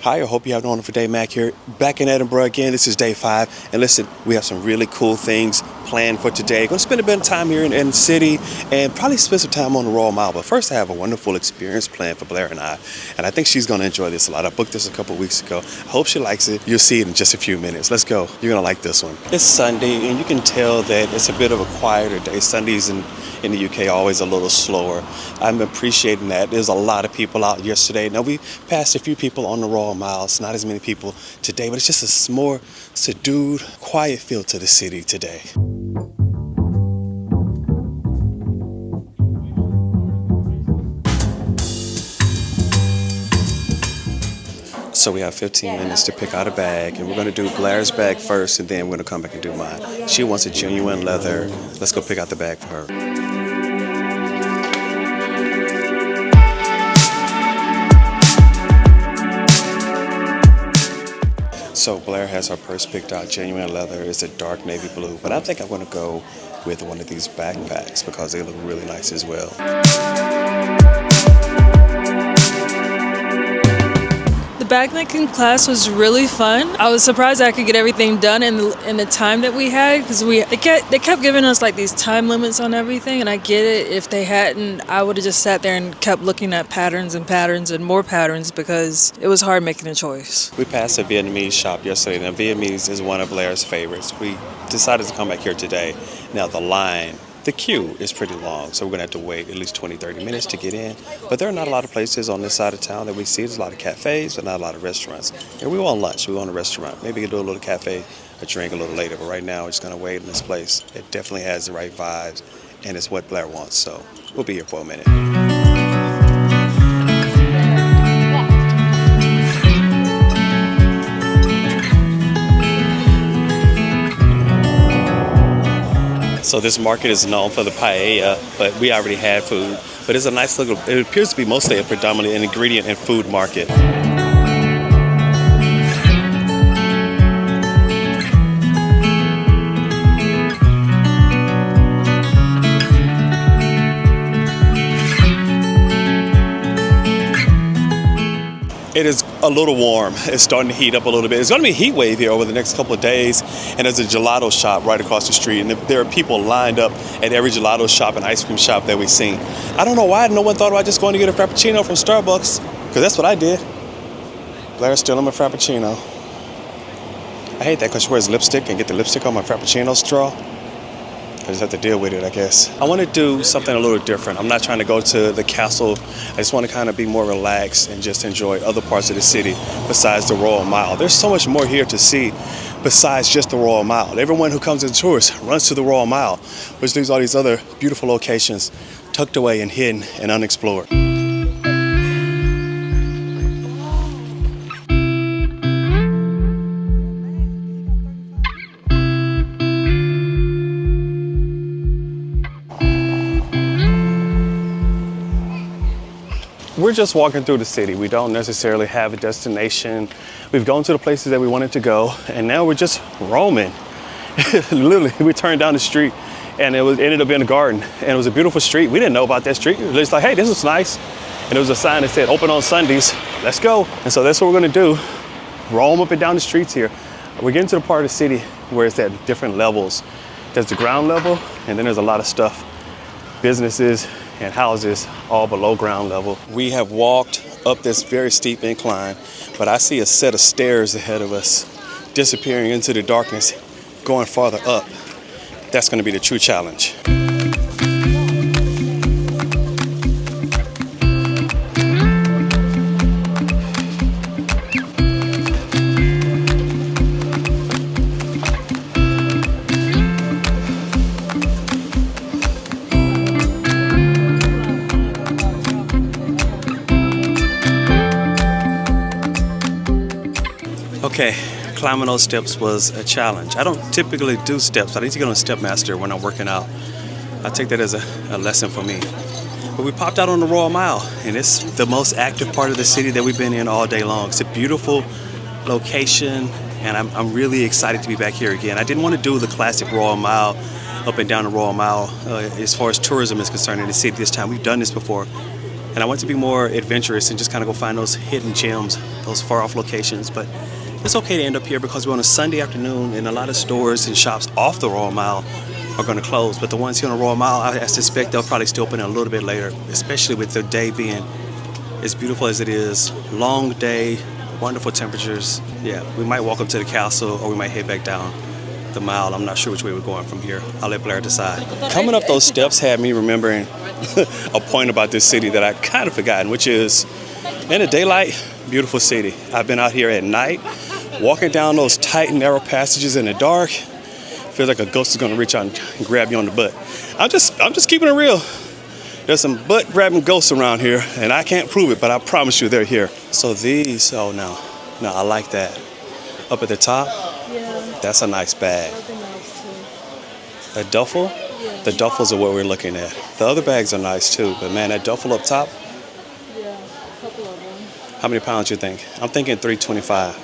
Hi, I hope you have an wonderful day. Mac here, back in Edinburgh again. This is day 5. And listen, we have some really cool things planned for today. Going to spend a bit of time here in the city and probably spend some time on the Royal Mile. But first, I have a wonderful experience planned for Blair and I. And I think she's going to enjoy this a lot. I booked this a couple weeks ago. I hope she likes it. You'll see it in just a few minutes. Let's go. You're going to like this one. It's Sunday, and you can tell that it's a bit of a quieter day. Sundays in the UK are always a little slower. I'm appreciating that. There's a lot of people out yesterday. Now, we passed a few people on the Royal Mile. It's not as many people today, but it's just a more subdued, quiet feel to the city today. So we have 15 minutes to pick out a bag, and we're going to do Blair's bag first, and then we're going to come back and do mine. She wants a genuine leather. Let's go pick out the bag for her. So Blair has her purse picked out, genuine leather. It's a dark navy blue, but I think I'm going to go with one of these backpacks because they look really nice as well. The backpacking class was really fun. I was surprised I could get everything done in the time that we had because they kept giving us like these time limits on everything, and I get it. If they hadn't, I would have just sat there and kept looking at patterns and patterns and more patterns because it was hard making a choice. We passed a Vietnamese shop yesterday. Now, Vietnamese is one of Blair's favorites. We decided to come back here today. Now, the queue is pretty long, so we're going to have to wait at least 20, 30 minutes to get in. But there are not a lot of places on this side of town that we see. There's a lot of cafes, but not a lot of restaurants. And we want lunch. We want a restaurant. Maybe we can do a little cafe, a drink a little later. But right now, we're just going to wait in this place. It definitely has the right vibes, and it's what Blair wants. So we'll be here for a minute. So this market is known for the paella, but we already had food. But it's a nice little, it appears to be mostly a predominantly an ingredient and food market. It is a little warm. It's starting to heat up a little bit. It's going to be a heat wave here over the next couple of days. And there's a gelato shop right across the street. And there are people lined up at every gelato shop and ice cream shop that we've seen. I don't know why no one thought about just going to get a Frappuccino from Starbucks, because that's what I did. Blair's still on my Frappuccino. I hate that because she wears lipstick and get the lipstick on my Frappuccino straw. I just have to deal with it, I guess. I want to do something a little different. I'm not trying to go to the castle. I just want to kind of be more relaxed and just enjoy other parts of the city besides the Royal Mile. There's so much more here to see besides just the Royal Mile. Everyone who comes in tours runs to the Royal Mile, which leaves all these other beautiful locations tucked away and hidden and unexplored. We're just walking through the city. We don't necessarily have a destination. We've gone to the places that we wanted to go, and now we're just roaming. Literally, we turned down the street, and it ended up being a garden, and it was a beautiful street. We didn't know about that street. It was just like, hey, this is nice. And there was a sign that said, open on Sundays. Let's go. And so that's what we're gonna do. Roam up and down the streets here. We're getting to the part of the city where it's at different levels. There's the ground level, and then there's a lot of stuff. Businesses and houses all below ground level. We have walked up this very steep incline, but I see a set of stairs ahead of us disappearing into the darkness, going farther up. That's going to be the true challenge. Okay, climbing those steps was a challenge. I don't typically do steps. I need to get on Stepmaster when I'm working out. I take that as a lesson for me. But we popped out on the Royal Mile, and it's the most active part of the city that we've been in all day long. It's a beautiful location, and I'm really excited to be back here again. I didn't want to do the classic Royal Mile, up and down the Royal Mile, as far as tourism is concerned in the city this time. We've done this before. And I want to be more adventurous and just kind of go find those hidden gems, those far off locations. But it's okay to end up here because we're on a Sunday afternoon and a lot of stores and shops off the Royal Mile are going to close. But the ones here on the Royal Mile, I suspect they'll probably still open a little bit later, especially with the day being as beautiful as it is. Long day, wonderful temperatures. Yeah, we might walk up to the castle or we might head back down the mile. I'm not sure which way we're going from here. I'll let Blair decide. Coming up those steps had me remembering a point about this city that I kind of forgotten, which is in the daylight, beautiful city. I've been out here at night, walking down those tight, narrow passages in the dark. Feels like a ghost is gonna reach out and grab you on the butt. I'm just keeping it real. There's some butt-grabbing ghosts around here, and I can't prove it, but I promise you they're here. So these, oh no, I like that. Up at the top, Yeah. that's a nice bag. That'd be nice too. A duffel? Yeah. The duffels are what we're looking at. The other bags are nice too, but man, that duffel up top, Yeah, a couple of them. how many pounds you think? I'm thinking 325.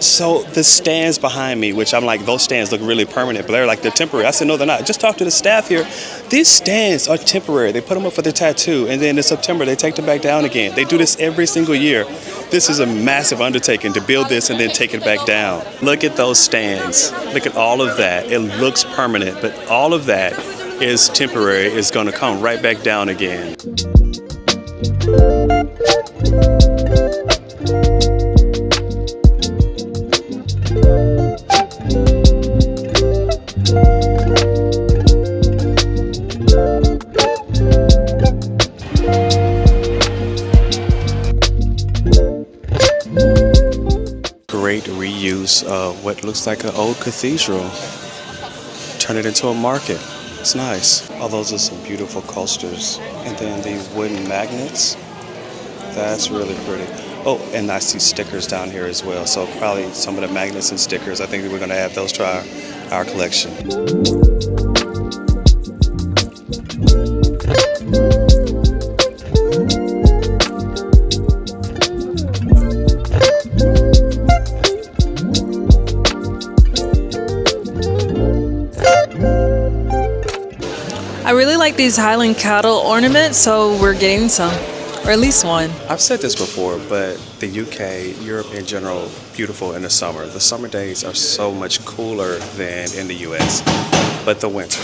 So the stands behind me, which I'm like, those stands look really permanent, but they're like, they're temporary. I said, no, they're not. Just talk to the staff here. These stands are temporary. They put them up for their tattoo, and then in September, they take them back down again. They do this every single year. This is a massive undertaking to build this and then take it back down. Look at those stands. Look at all of that. It looks permanent, but all of that is temporary. It's going to come right back down again. Great reuse of what looks like an old cathedral. Turn it into a market. It's nice. Oh, those are some beautiful coasters. And then these wooden magnets. That's really pretty. Oh, and I see stickers down here as well. So probably some of the magnets and stickers. I think that we're going to add those to our collection. I really like these Highland cattle ornaments, so we're getting some, or at least one. I've said this before, but the UK, Europe in general, beautiful in the summer. The summer days are so much cooler than in the US, but the winter.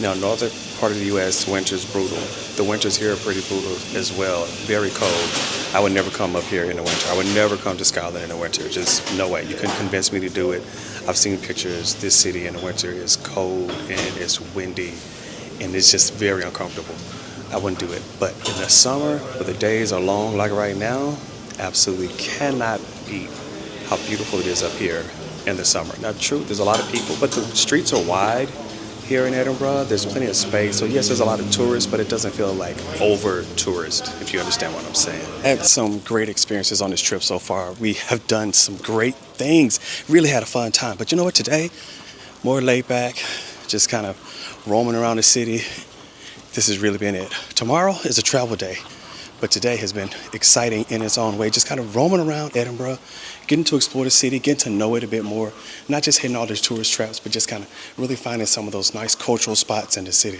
Now, northern part of the US, winter's brutal. The winters here are pretty brutal as well, very cold. I would never come up here in the winter. I would never come to Scotland in the winter, just no way. You couldn't convince me to do it. I've seen pictures. This city in the winter is cold and it's windy and it's just very uncomfortable. I wouldn't do it. But in the summer, where the days are long like right now, absolutely cannot beat how beautiful it is up here in the summer. Now, true, there's a lot of people, but the streets are wide here in Edinburgh. There's plenty of space. So yes, there's a lot of tourists, but it doesn't feel like over tourist, if you understand what I'm saying. I had some great experiences on this trip so far. We have done some great things. Really had a fun time. But you know what, today, more laid back, just kind of roaming around the city. This has really been it. Tomorrow is a travel day, but today has been exciting in its own way. Just kind of roaming around Edinburgh, getting to explore the city, getting to know it a bit more. Not just hitting all these tourist traps, but just kind of really finding some of those nice cultural spots in the city.